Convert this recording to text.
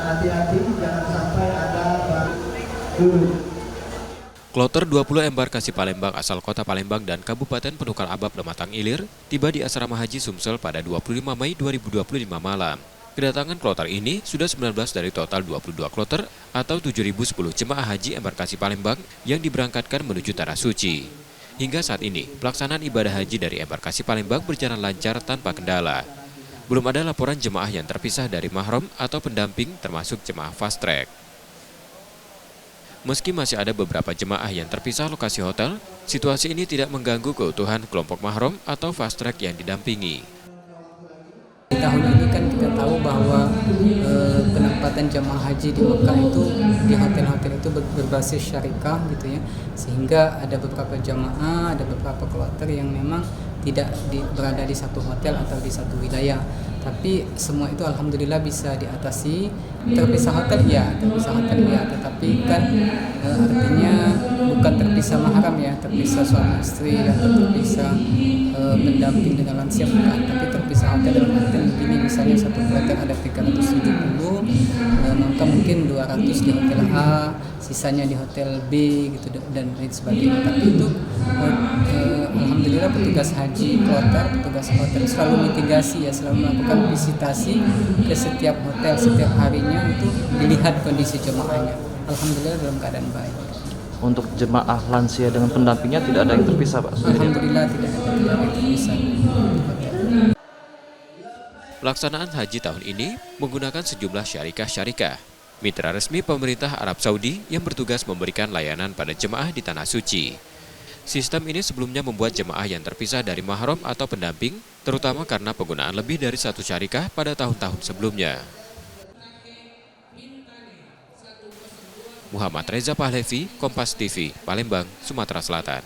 hati-hati jangan sampai ada dulu. Kloter 20 embarkasi Palembang asal kota Palembang dan Kabupaten Penukar Abab Lematang Ilir tiba di Asrama Haji Sumsel pada 25 Mei 2025 malam. Kedatangan kloter ini sudah 19 dari total 22 kloter atau 7.010 jemaah haji embarkasi Palembang yang diberangkatkan menuju Tanah Suci. Hingga saat ini, pelaksanaan ibadah haji dari embarkasi Palembang berjalan lancar tanpa kendala. Belum ada laporan jemaah yang terpisah dari mahram atau pendamping termasuk jemaah fast track. Meski masih ada beberapa jemaah yang terpisah lokasi hotel, situasi ini tidak mengganggu keutuhan kelompok mahram atau fast track yang didampingi. Di tahun ini kan kita tahu bahwa penempatan jemaah haji di Mekah itu di hotel-hotel itu berbasis syarikah gitu ya, sehingga ada beberapa jemaah, ada beberapa kloter yang memang tidak berada di satu hotel atau di satu wilayah. Tapi semua itu alhamdulillah bisa diatasi. Terpisah hotel ya, tetapi kan artinya bukan terpisah mahram ya, terpisah suami istri atau terpisah pendamping dengan lansia bukan, tapi terpisah hotel dalam arti begini, misalnya satu kloter ada 370, maka mungkin 200 di hotel A, sisanya di hotel B gitu dan lain sebagainya. Tapi itu alhamdulillah petugas haji kloter, petugas hotel selalu mitigasi ya, selalu melakukan visitasi ke setiap hotel setiap harinya untuk dilihat kondisi jemaahnya. Alhamdulillah dalam keadaan baik. Untuk jemaah lansia dengan pendampingnya tidak ada yang terpisah, Pak? Alhamdulillah tidak ada yang terpisah. Pelaksanaan haji tahun ini menggunakan sejumlah syarikah-syarikah, mitra resmi pemerintah Arab Saudi yang bertugas memberikan layanan pada jemaah di Tanah Suci. Sistem ini sebelumnya membuat jemaah yang terpisah dari mahram atau pendamping, terutama karena penggunaan lebih dari satu syarikah pada tahun-tahun sebelumnya. Muhammad Reza Pahlevi, Kompas TV, Palembang, Sumatera Selatan.